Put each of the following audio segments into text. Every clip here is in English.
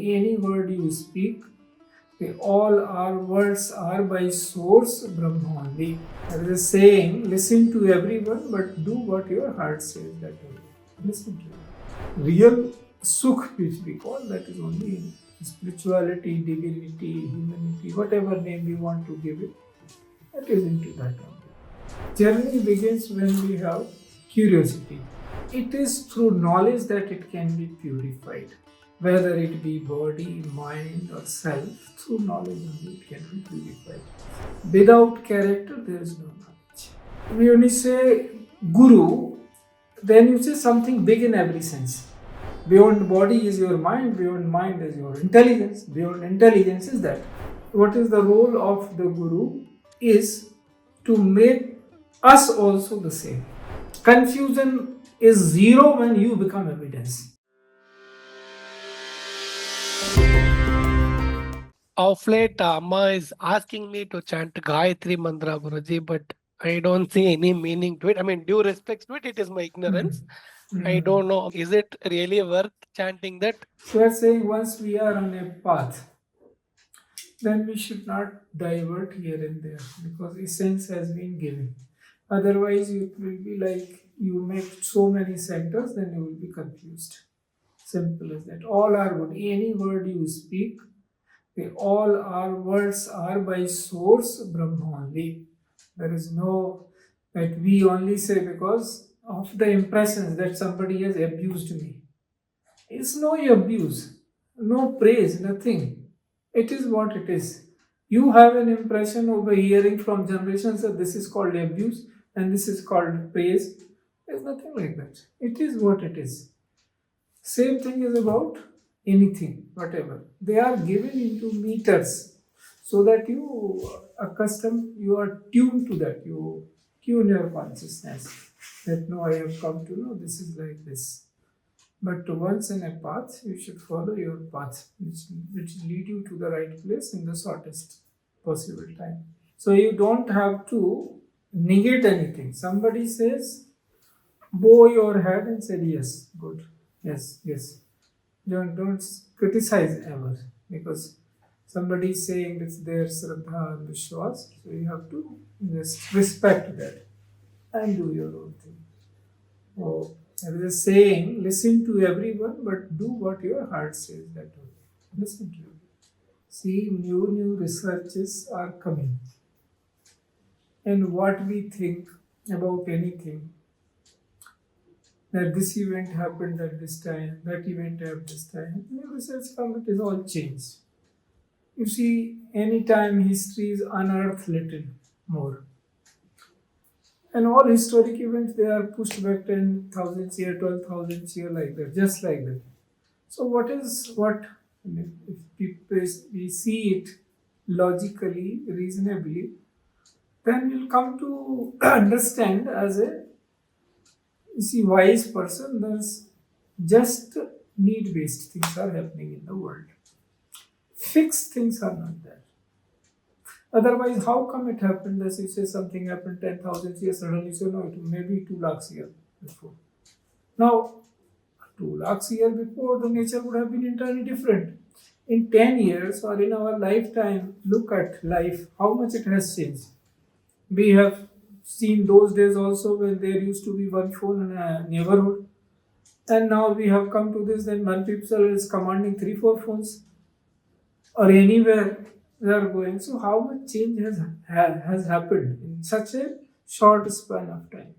any word you speak, they all our words are by source Brahma only. There is a saying, listen to everyone, but do what your heart says. That only. Listen to it. Real sukh, which we call, that is only in spirituality, divinity, humanity, whatever name we want to give it, that is into that only. Journey begins when we have curiosity. It is through knowledge that it can be purified. Whether it be body, mind or self, through knowledge only it can be purified. Without character, there is no knowledge. When you say Guru, then you say something big in every sense. Beyond body is your mind, beyond mind is your intelligence, beyond intelligence is that. What is the role of the Guru is to make us also the same. Confusion is zero when you become evidence. Of late, Amma is asking me to chant Gayatri Mantra, Guruji, but I don't see any meaning to it. I mean, due respect to it, it is my ignorance. I don't know. Is it really worth chanting that? So we are saying once we are on a path, then we should not divert here and there because essence has been given. Otherwise, it will be like you make so many centers, then you will be confused. Simple as that. All are good. Any word you speak, they all our words are by source Brahma only. There is no that we only say because of the impressions that somebody has abused me. It's no abuse, no praise, nothing. It is what it is. You have an impression over hearing from generations that this is called abuse and this is called praise. There's nothing like that. It is what it is. Same thing is about anything, whatever. They are given into meters so that you are tuned to that. You tune your consciousness that no, I have come to know this is like this. But once in a path, you should follow your path, which lead you to the right place in the shortest possible time. So you don't have to negate anything. Somebody says, bow your head and say, yes, good, yes, yes. Don't criticize ever because somebody is saying it's their Shraddha and Vishwas, so you have to just respect that and do your own thing. Oh, there is a saying, listen to everyone, but do what your heart says. That only. Listen to it. See, new researches are coming. And what we think about anything, that this event happened at this time, that event happened this time, new research comes, it is all changed. You see, anytime history is unearthed little more. And all historic events, they are pushed back 10,000 years, 12,000 years like that, just like that. So if we see it logically, reasonably, then we'll come to understand as a wise person, there's just need-based things are happening in the world. Fixed things are not there. Otherwise, how come it happened? As you say, something happened 10,000 years, suddenly you say, no, it maybe 2 lakhs years before. Now, 2 lakhs years before, the nature would have been entirely different. In 10 years or in our lifetime, look at life, how much it has changed. We have seen those days also when there used to be one phone in a neighborhood. And now we have come to this, then one people is commanding 3-4 phones or anywhere they are going. So how much change has happened in such a short span of time.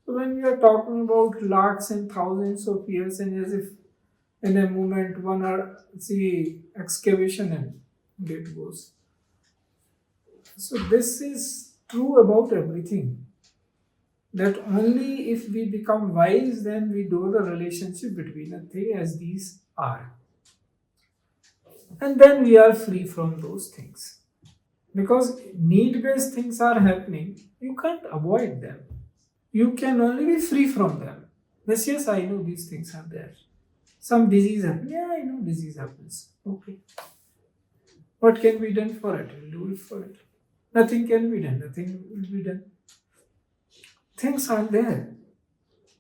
So when we are talking about lakhs and thousands of years, and as if in a moment one are excavation and it goes. So this is true about everything. That only if we become wise, then we know the relationship between a thing as these are. And then we are free from those things. Because need-based things are happening, you can't avoid them. You can only be free from them. Yes, I know these things are there. Some disease happens. Yeah, I know disease happens. Okay. What can be done for it? We'll do it for it. Nothing can be done. Nothing will be done. Things are there.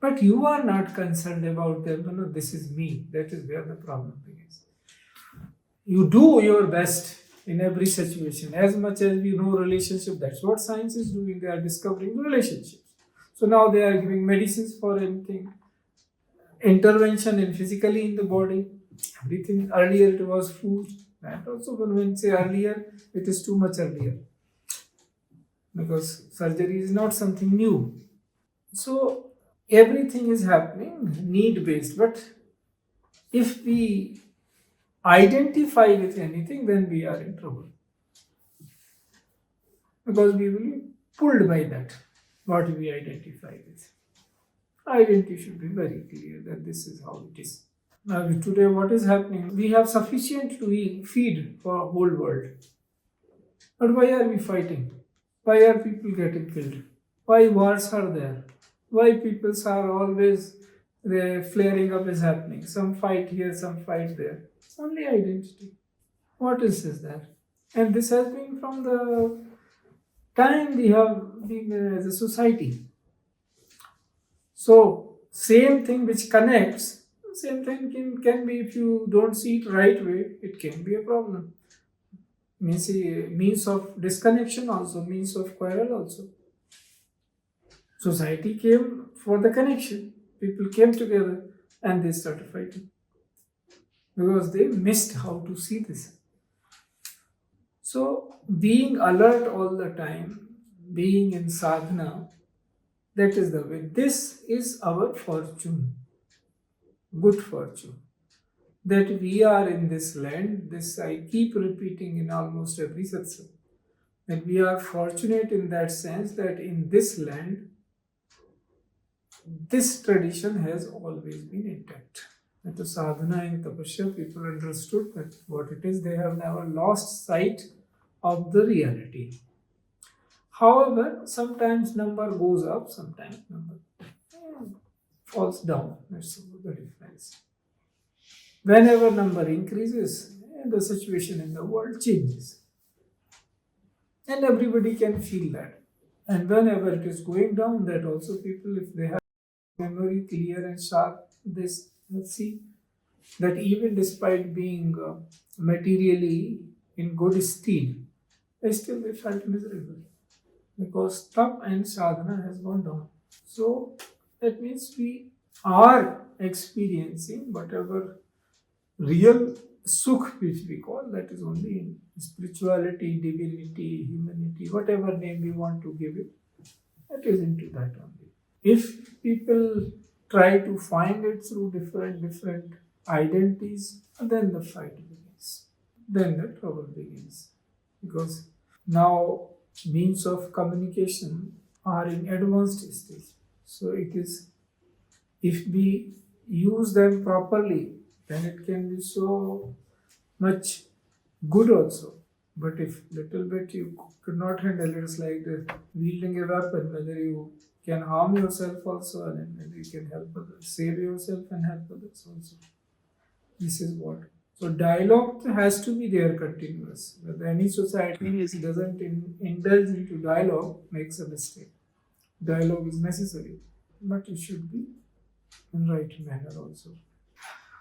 But you are not concerned about them. No, this is me. That is where the problem begins. You do your best in every situation. As much as we know relationship, that's what science is doing. They are discovering relationships. So now they are giving medicines for anything, intervention in physically in the body. Everything earlier it was food. That also when we say earlier, it is too much earlier because surgery is not something new. So everything is happening need based. But if we identify with anything, then we are in trouble because we will be pulled by that. What we identify with. Identity should be very clear that this is how it is. Now, today, what is happening? We have sufficient to feed for a whole world. But why are we fighting? Why are people getting killed? Why wars are there? Why people are always flaring up is happening? Some fight here, some fight there. It's only identity. What is this there? And this has been from the time we have been as a society. So, same thing which connects, same thing can be, if you don't see it right way, it can be a problem. Means of disconnection also, means of quarrel also. Society came for the connection. People came together and they started fighting because they missed how to see this. So, being alert all the time, being in sadhana, that is the way. This is our fortune, good fortune. That we are in this land, this I keep repeating in almost every satsang, that we are fortunate in that sense that in this land, this tradition has always been intact. That the sadhana and tapasya, people understood that what it is, they have never lost sight of the reality. However, sometimes number goes up, sometimes number falls down. That's the difference. Whenever number increases, the situation in the world changes. And everybody can feel that. And whenever it is going down, that also people, if they have memory clear and sharp, this see that even despite being materially in good state, they still they felt miserable because tap and sadhana has gone down. So that means we are experiencing whatever real sukh which we call, that is only in spirituality, divinity, humanity, whatever name we want to give it, that is into that only. If people try to find it through different identities, then the fight begins. Then the trouble begins. Because now means of communication are in advanced stage. So it is, if we use them properly, then it can be so much good also. But if little bit you could not handle it, it's like the wielding a weapon, whether you can harm yourself also and whether you can help others, save yourself and help others also. This is what. So dialogue has to be there continuous. Whether any society doesn't indulge into dialogue, makes a mistake. Dialogue is necessary, but it should be in right manner also.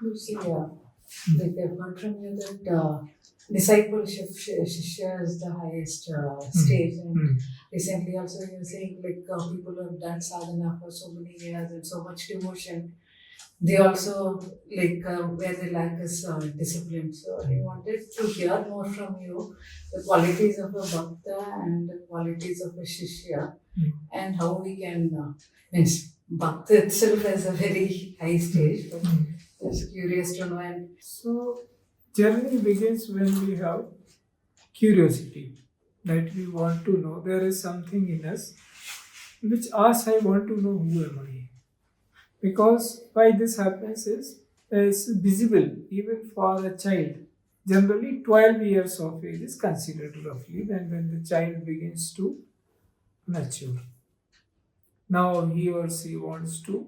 You see, like I've heard from you that discipleship, Shishya is the highest stage. And recently also you were saying like people who have done sadhana for so many years and so much devotion, they also like where they lack is discipline. So I wanted to hear more from you the qualities of a bhakta and the qualities of a shishya and how we can, means bhakta itself has a very high stage, but just curious to know. And So journey begins when we have curiosity, that we want to know. There is something in us which asks, I want to know who am I. Because why this happens is it's visible even for a child. Generally 12 years of age is considered roughly when the child begins to mature. Now he or she wants to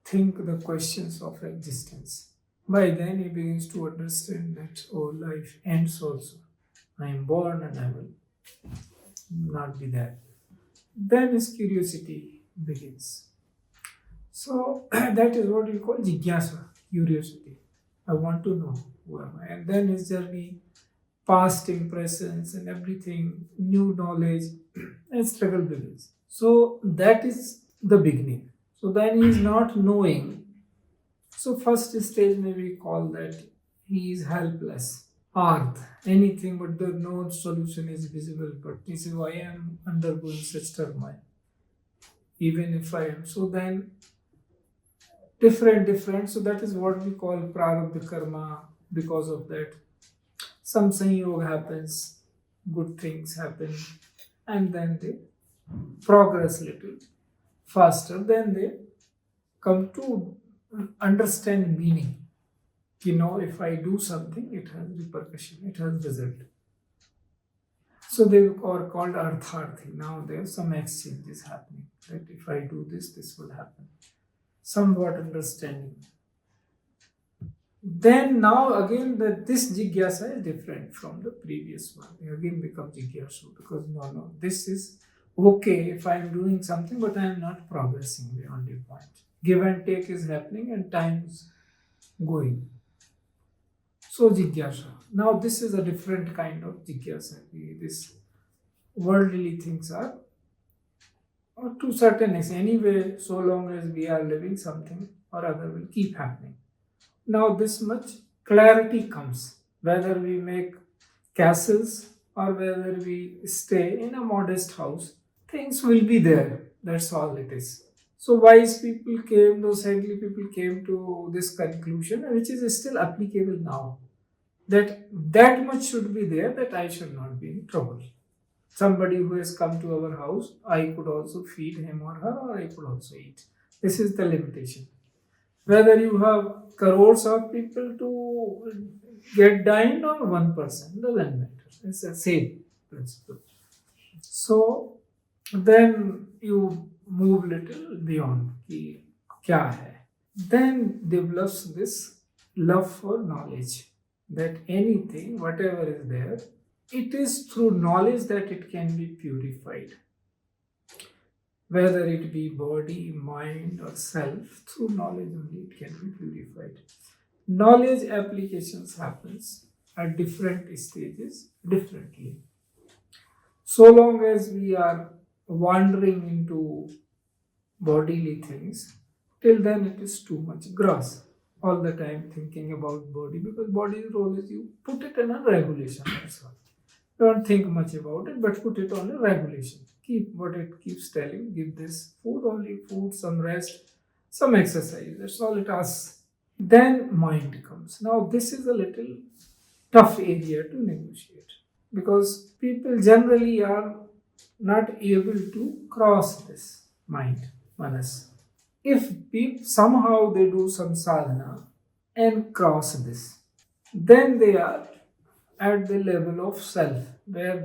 think the questions of existence. By then he begins to understand that life ends also. I am born and I will not be there. Then his curiosity begins. So that is what we call jigyasa, curiosity. I want to know. who am I? And then his journey, past impressions and everything, new knowledge, and struggle begins. So that is the beginning. So then he is not knowing. So first stage may we call that he is helpless. Earth, anything but the known solution is visible, but this is why I am undergoing such turmoil. Even if I am. So then different. So that is what we call prarabdha karma. Because of that, some sanyog happens, good things happen, and then they progress little faster. Then they come to understand meaning. If I do something, it has repercussion, it has result. So they are called artharthi. Now there's some exchange is happening. That if I do this, this will happen. Somewhat understanding. Then now again this jigyasa is different from the previous one. They again become jigyasu because no, this is okay if I am doing something, but I am not progressing beyond the point. Give and take is happening and time is going. So jigyasa. Now this is a different kind of jigyasa. This worldly things are, or to certain extent, anyway, so long as we are living, something or other will keep happening. Now this much clarity comes, whether we make castles or whether we stay in a modest house, things will be there. That's all it is. So wise people came, those saintly people came to this conclusion, which is still applicable now, that much should be there, that I should not be in trouble. Somebody who has come to our house, I could also feed him or her, or I could also eat. This is the limitation. Whether you have crores of people to get dined or one person, doesn't matter. It's the same principle. So then you move little beyond ki kya hai. Then develops this love for knowledge, that anything, whatever is there, it is through knowledge that it can be purified. Whether it be body, mind or self, through knowledge only it can be purified. Knowledge applications happens at different stages differently. So long as we are wandering into bodily things, till then it is too much gross. All the time thinking about body, because body's role is you put it in a regulation, that's all. Don't think much about it, but put it on a regulation. Keep what it keeps telling. Give this food, only food, some rest, some exercise. That's all it asks. Then mind comes. Now this is a little tough area to negotiate, because people generally are not able to cross this mind, manas. If somehow they do some sadhana and cross this, then they are at the level of self, where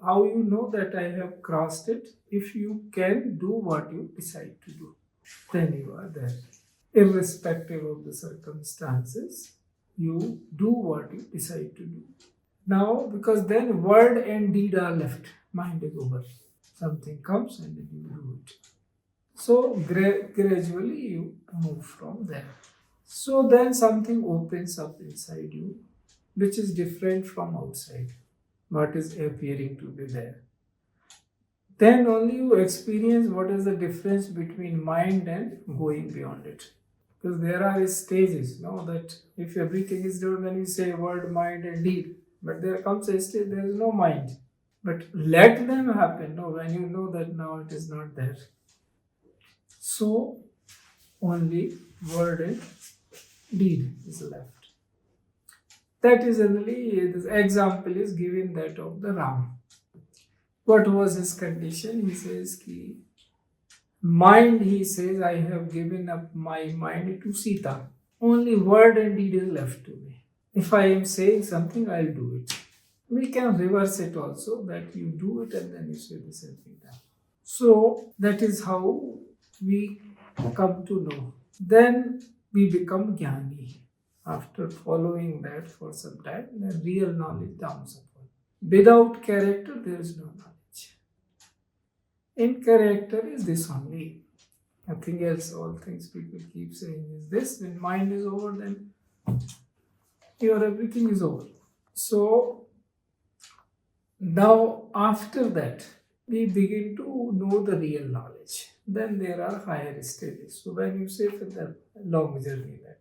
how you know that I have crossed it? If you can do what you decide to do, then you are there. Irrespective of the circumstances, you do what you decide to do. Now, because then word and deed are left, mind is over. Something comes and then you do it. So gradually you move from there. So then something opens up inside you, which is different from outside, what is appearing to be there. Then only you experience what is the difference between mind and going beyond it. Because there are stages, that if everything is done, then you say word, mind and deed. But there comes a stage, there is no mind. But let them happen, when you know that now it is not there. So only word and deed is left. That is generally, this example is given that of the Ram. What was his condition? He says, mind, he says, I have given up my mind to Sita. Only word and deed is left to me. If I am saying something, I'll do it. We can reverse it also, that you do it and then you say this has been done. So that is how we come to know. Then we become jnani. After following that for some time, the real knowledge dawns upon. Without character, there is no knowledge. In character is this only. Nothing else. All things people keep saying is this. When mind is over, then your everything is over. So now after that, we begin to know the real knowledge. Then there are higher stages. So when you say for the long journey, that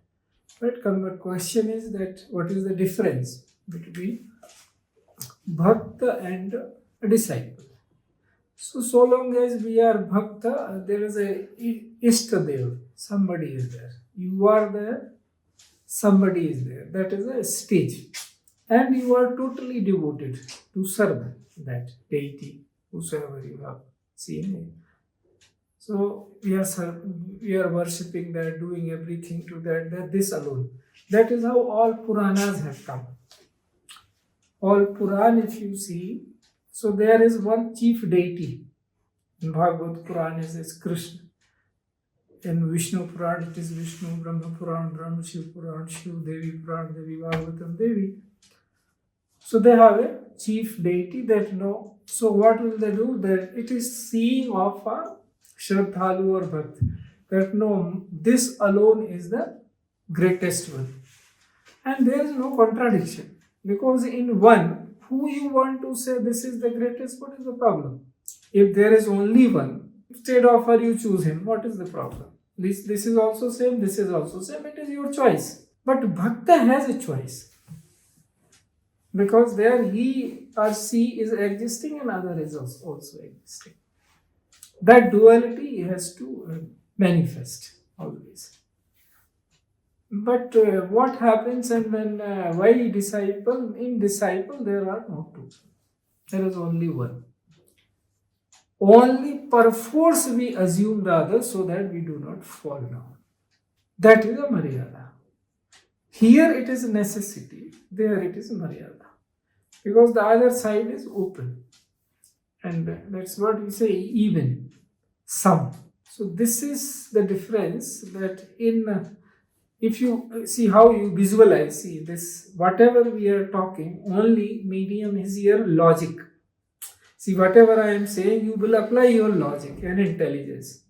but question is that what is the difference between bhakta and a disciple? So long as we are bhakta, there is a ishtadev, somebody is there. You are there, somebody is there. That is a stage. And you are totally devoted to serve that deity, whosoever you have seen. So we are worshipping that, doing everything to that, this alone. That is how all Puranas have come. All Puran, if you see, so there is one chief deity. In Bhagavad Puran it is Krishna. In Vishnu Puran it is Vishnu, Brahma Puran, Brahma, Shiv Puran, Shiv, Devi Puran, Devi Bhagavatam, Devi. So they have a chief deity that know. So what will they do? That it is seeing of a Shraddhalu or Bhakt. That no, this alone is the greatest one. And there is no contradiction. Because in one, who you want to say this is the greatest, what is the problem? If there is only one, instead of her you choose him, what is the problem? This is also same, this is also same, it is your choice. But Bhakta has a choice. Because there he or she is existing and other is also existing. That duality has to manifest always. But what happens and when, why disciple? In disciple there are no two. There is only one. Only perforce we assume the other so that we do not fall down. That is a Maryada. Here it is a necessity, there it is a Maryada. Because the other side is open. And that's what we say, even, some. So this is the difference that in, if you see how you visualize, see this, whatever we are talking, only medium is your logic. See, whatever I am saying, you will apply your logic and intelligence.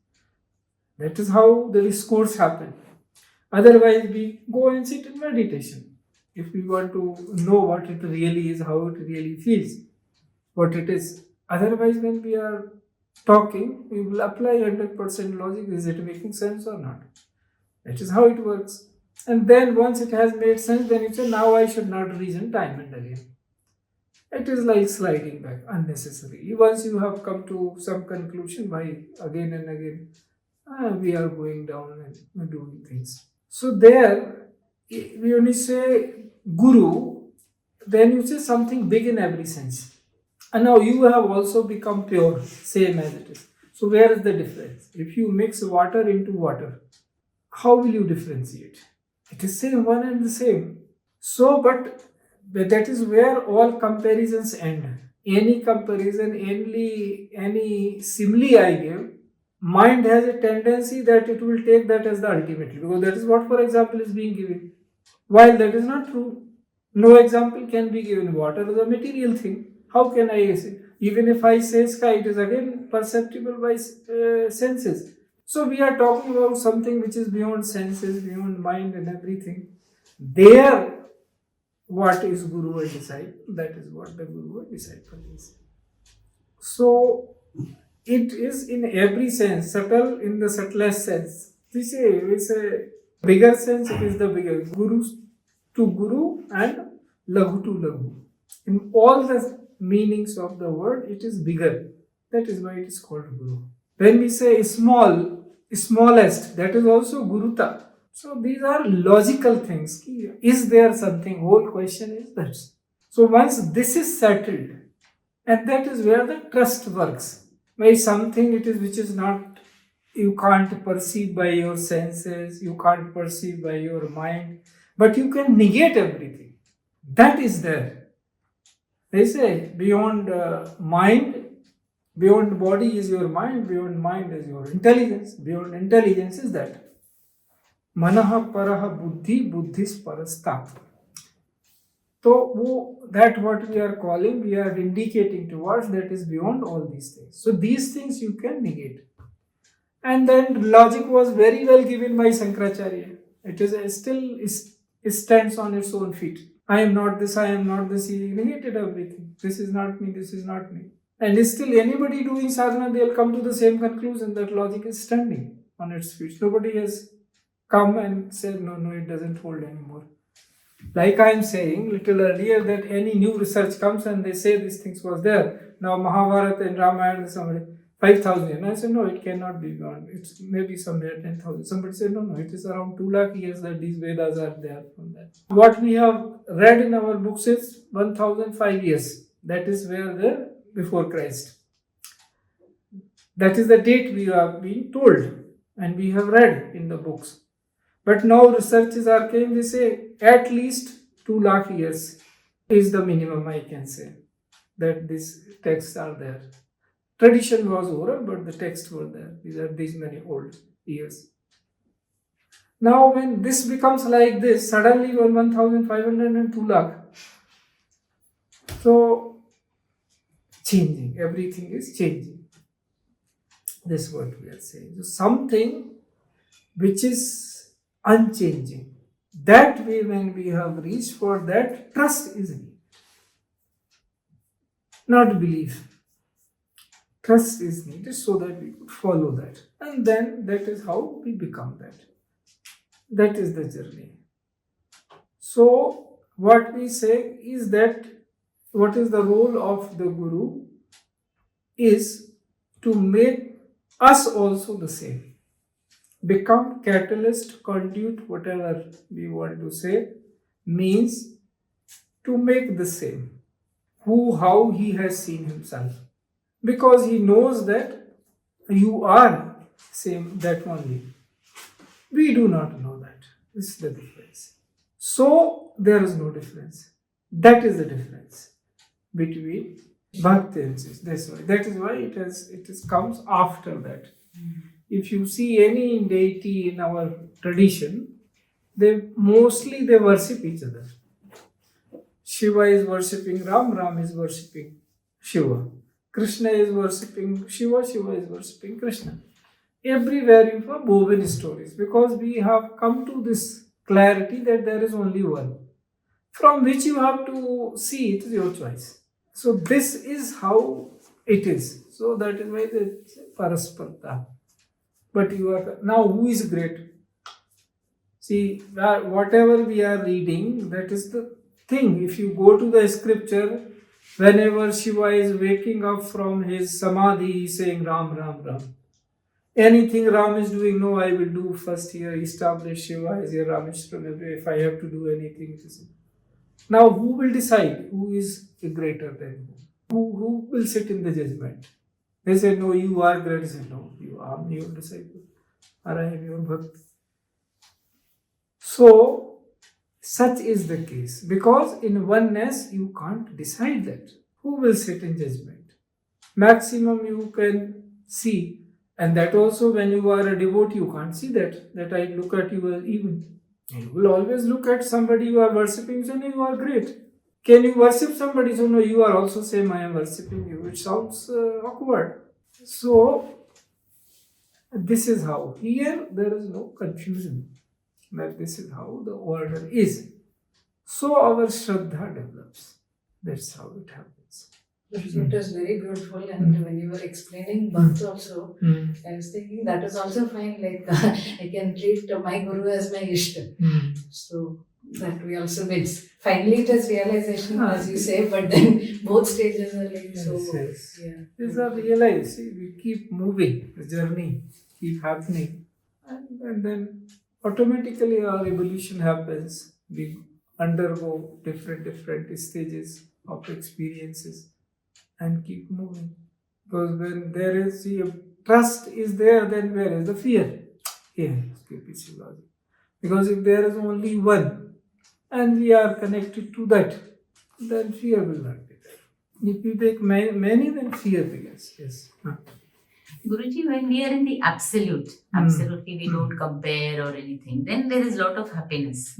That is how the discourse happens. Otherwise, we go and sit in meditation. If we want to know what it really is, how it really feels, what it is. Otherwise, when we are talking, we will apply 100% logic. Is it making sense or not? That is how it works. And then once it has made sense, then you say, now I should not reason time and again. It is like sliding back unnecessarily. Once you have come to some conclusion, why again and again we are going down and doing things. So there, when you say Guru, then you say something big in every sense. And now you have also become pure, same as it is. So where is the difference? If you mix water into water, how will you differentiate? It is same, one and the same. So, but that is where all comparisons end. Any comparison, any simile I give, mind has a tendency that it will take that as the ultimately, because that is what, for example, is being given. While that is not true. No example can be given. Water is a material thing. How can I say? Even if I say sky, it is again perceptible by senses. So we are talking about something which is beyond senses, beyond mind and everything. There, what is Guru and disciple? That is what the Guru and disciple is. So it is in every sense, subtle in the subtlest sense. We say bigger sense, it is the bigger. Guru to Guru and Lahu to Lahu. In all the meanings of the word, it is bigger. That is why it is called Guru. When we say small, smallest, that is also Guruta. So these are logical things. Is there something? Whole question is that. So once this is settled, and that is where the trust works. By something it is which is not, you can't perceive by your senses, you can't perceive by your mind, but you can negate everything. That is there. They say beyond mind, beyond body is your mind, beyond mind is your intelligence, beyond intelligence is that. Manaha paraha buddhi, buddhis parastat. So that what we are calling, we are indicating towards, that is beyond all these things. So these things you can negate. And then logic was very well given by Shankaracharya. It is still stands on its own feet. I am not this, I am not this. He negated everything. This is not me, this is not me. And still anybody doing sadhana, they'll come to the same conclusion that logic is standing on its feet. Nobody has come and said, no, it doesn't hold anymore. Like I am saying little earlier that any new research comes and they say these things was there. Now Mahabharata and Ramayana, somebody 5,000 years. And I said, no, it cannot be gone. It's maybe somewhere 10,000. Somebody said, no, it is around 2 lakh years that these Vedas are there from that. What we have read in our books is 1,005 years. That is where the before Christ. That is the date we are being told and we have read in the books. But now researchers are saying, they say at least 2 lakh years is the minimum, I can say, that these texts are there. Tradition was oral, but the texts were there. These are these many old years. Now when this becomes like this, suddenly 1,500 and 2 lakh. So changing, everything is changing. This is what we are saying. So something which is unchanging. That way, when we have reached for that, trust is needed. Not belief. Trust is needed so that we could follow that. And then that is how we become that. That is the journey. So, what we say is that what is the role of the Guru is to make us also the same. Become catalyst, conduit, whatever we want to say, means to make the same. How he has seen himself. Because he knows that you are same, that only. We do not know that. This is the difference. So, there is no difference. That is the difference between Bhakti and Shishya. That is why it comes after that. If you see any deity in our tradition, they worship each other. Shiva is worshipping Ram, Ram is worshipping Shiva. Krishna is worshipping Shiva, Shiva is worshipping Krishna. Everywhere you have woven stories, because we have come to this clarity that there is only one. From which you have to see, it is your choice. So this is how it is. So that is why the parasparta. But you are now, who is great? See, whatever we are reading, that is the thing. If you go to the scripture, whenever Shiva is waking up from his samadhi, he is saying Ram, Ram, Ram. Anything Ram is doing, no, I will do first here, establish Shiva as a Rameshwaram. If I have to do anything. Now, who will decide who is greater than who? Who will sit in the judgment? They say, no, you are great. They say, no, you are your disciple. Or I am your bhakt. So, such is the case. Because in oneness, you can't decide that. Who will sit in judgment? Maximum you can see. And that also when you are a devotee, you can't see that I look at you as even. You will always look at somebody you are worshipping, so no, you are great. Can you worship somebody? So no, you are also saying I am worshipping you. It sounds awkward. So, this is how. Here, there is no confusion. That this is how the order is. So, our Shraddha develops. That's how it happens. It was very beautiful, and when you were explaining Bhakti also, I was thinking that is also fine. Like I can treat my Guru as my Ishta. So that we also means finally it is realization, as you say, but then both stages are like yes. Yeah. These are realized. See, we keep moving, the journey keep happening, and then automatically our evolution happens. We undergo different stages of experiences and keep moving. Because when there is trust is there, then where is the fear? Here, because if there is only one and we are connected to that, then fear will not be there. If we take many, then fear begins. Yes. Guruji, when we are in the absolutely we don't compare or anything, then there is a lot of happiness.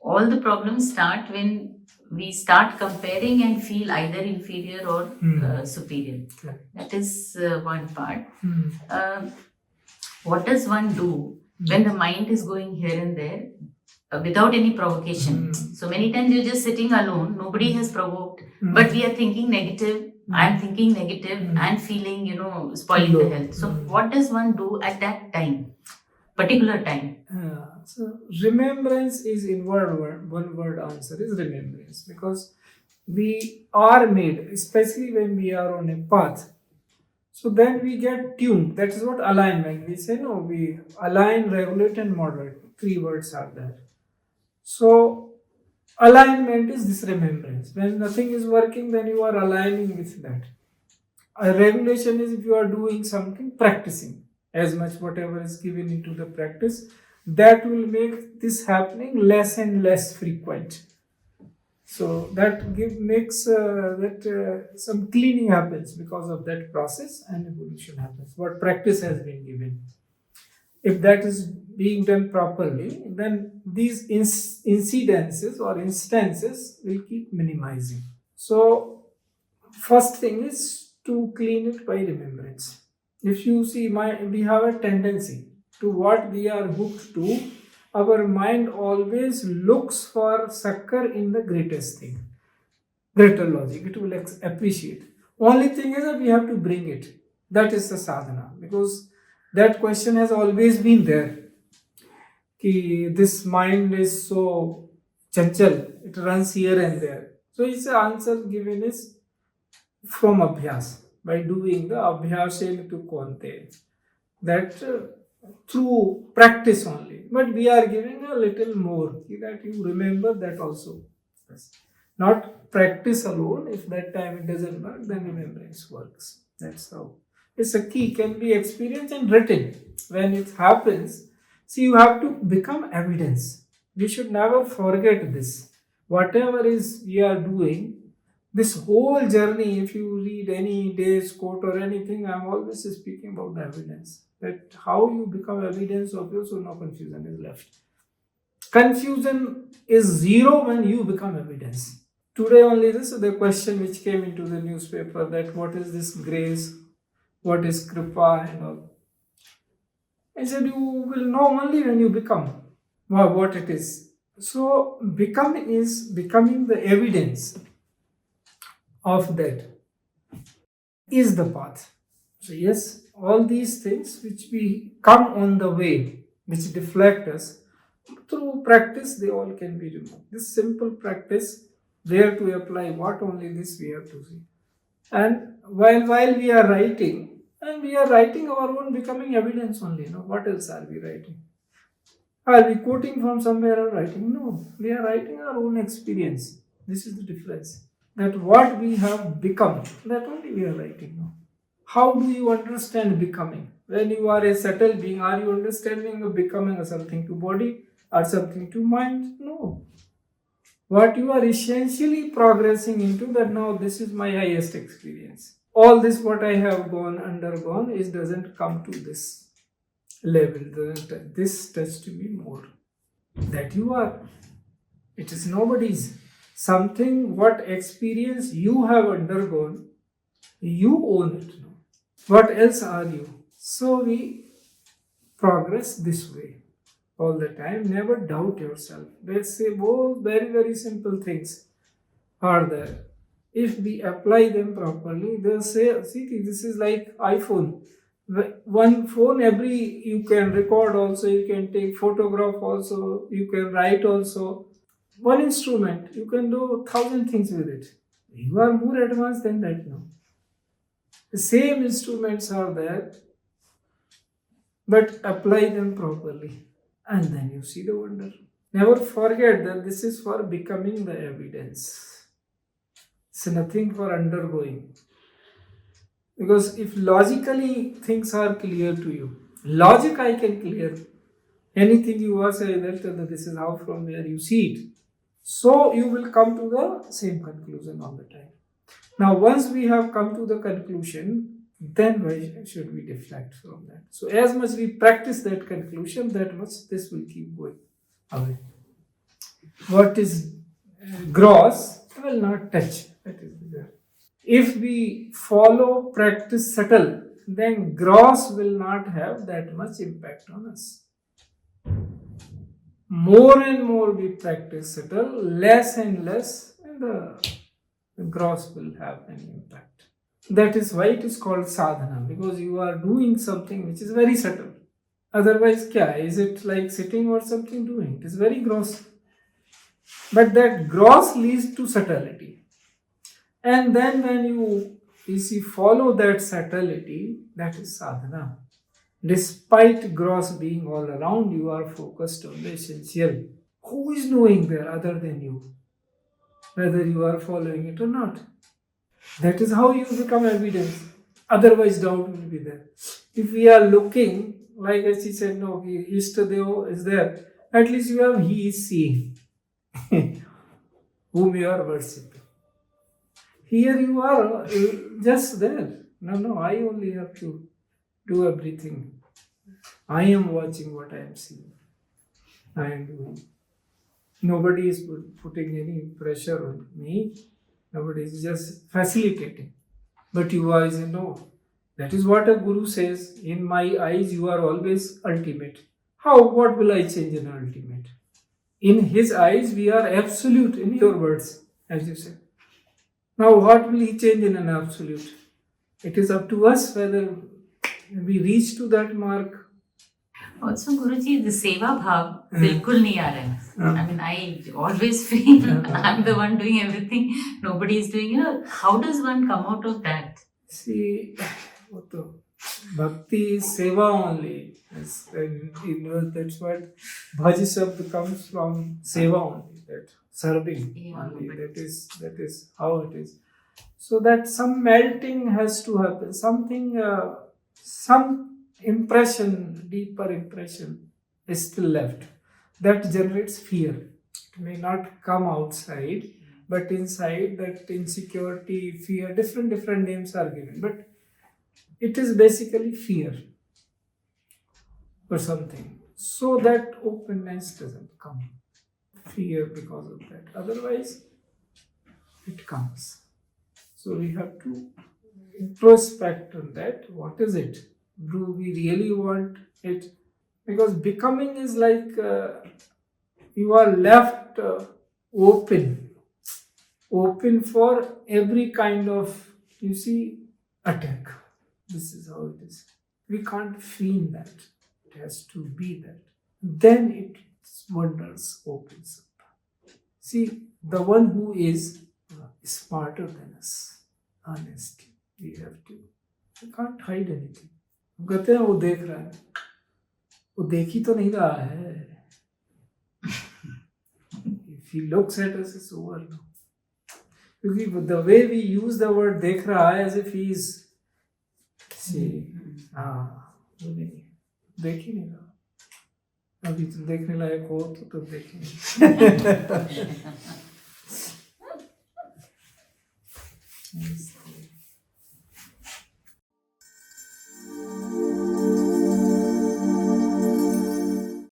All the problems start when we start comparing and feel either inferior or superior. That is one part. What does one do when the mind is going here and there? without any provocation. So many times you're just sitting alone, nobody has provoked, but we are thinking negative. I'm thinking negative and feeling, spoiling the health. So what does one do at that time, particular time? So remembrance is one word answer is remembrance, because we are made, especially when we are on a path. So then we get tuned. That is what alignment. We say no, we align, regulate, and moderate. 3 words are there. So alignment is this remembrance. When nothing is working, then you are aligning with that. A regulation is if you are doing something, practicing as much whatever is given into the practice, that will make this happening less and less frequent. So that makes some cleaning happens because of that process, and evolution happens. What practice has been given. If that is being done properly, then these incidences or instances will keep minimizing. So first thing is to clean it by remembrance. If you see, we have a tendency to what we are hooked to. Our mind always looks for succor in the greatest thing, greater logic. It will appreciate. Only thing is that we have to bring it. That is the sadhana, because that question has always been there. This mind is so chanchal, it runs here and there. So its answer given is from abhyas, by doing the abhyasen to konte. That through practice only. But we are giving a little more, that you remember that also. Yes. Not practice alone. If that time it doesn't work, then remembrance works. That's how. It's a key, can be experienced and written. When it happens, see, you have to become evidence. We should never forget this. Whatever is we are doing, this whole journey, if you read any day's quote or anything, I'm always speaking about the evidence. That how you become evidence of you, so no confusion is left. Confusion is zero when you become evidence. Today only this is the question which came into the newspaper, that what is this grace, what is kripa and all. I said you will know only when you become what it is. So becoming is becoming the evidence of that is the path. So yes, all these things which we come on the way, which deflect us, through practice they all can be removed. This simple practice, where to apply what, only this we have to see. And while we are writing, and we are writing our own becoming evidence only. What else are we writing? Are we quoting from somewhere or writing? No, we are writing our own experience. This is the difference. That what we have become, that only we are writing now. How do you understand becoming? When you are a subtle being, are you understanding the becoming of something to body or something to mind? No. What you are essentially progressing into, that now this is my highest experience. All this what I have undergone doesn't come to this level. This touched me more. That you are. It is nobody's. Something, what experience you have undergone, you own it now. What else are you? So we progress this way all the time. Never doubt yourself. Let's say both very, very simple things are there. If we apply them properly, they'll say, see, this is like iPhone. One phone, you can record also, you can take photograph also, you can write also. One instrument, you can do 1,000 things with it. You are more advanced than that now. The same instruments are there, but apply them properly, and then you see the wonder. Never forget that this is for becoming the evidence. It's nothing for undergoing. Because if logically things are clear to you, logic I can clear. Anything you are saying that this is how, from where you see it. So you will come to the same conclusion all the time. Now once we have come to the conclusion, then why should we deflect from that? So as much we practice that conclusion, that much this will keep going away. What is gross will not touch. That is there. If we follow practice subtle, then gross will not have that much impact on us. more and more we practice subtle, less and less, and the gross will have an impact. That is why it is called sadhana, because you are doing something which is very subtle. Otherwise, kya? Is it like sitting or something doing? It is very gross. But that gross leads to subtlety. And then when you see, follow that subtlety, that is sadhana. Despite gross being all around, you are focused on the essential. Who is knowing there other than you? Whether you are following it or not. That is how you become evidence. Otherwise, doubt will be there. If we are looking, like as he said, no, Ishtadeo is there. At least you have he is seeing whom you are worshipping. Here you are just there. No, I only have to do everything. I am watching what I am seeing. I am doing. Nobody is putting any pressure on me. Nobody is just facilitating. But you always know. That is what a guru says. In my eyes, you are always ultimate. How? What will I change in ultimate? In his eyes, we are absolute, in your words, as you said. Now, what will he change in an absolute? It is up to us whether we reach to that mark. Also, Guruji, the seva bhav bilkul nahi aa raha hai. I mean, I always feel I'm the one doing everything. Nobody is doing it. How does one come out of that? See, Bhakti is seva only. That's what Bhaji Shabd comes from, seva only, that serving only. That is how it is. So that some melting has to happen, something, some impression, deeper impression is still left. That generates fear. It may not come outside, but inside that insecurity, fear, different names are given. But it is basically fear or something. So that openness doesn't come. Fear because of that. Otherwise, it comes. So we have to introspect on that. What is it? Do we really want it? Because becoming is like you are left open for every kind of, attack. This is how it is. We can't feel that. It has to be that. Then its wonders opens up. See, the one who is smarter than us. Honestly, we can't hide anything. हम कहते हैं वो देख रहा है, वो देख ही तो नहीं रहा है. If he looks at us, it's over now. Because the way we use the word देख रहा है, as if he is, वो नहीं, देख ही नहीं रहा. अभी तुम देखने लायक हो तो तुम देखेंगे. Yes.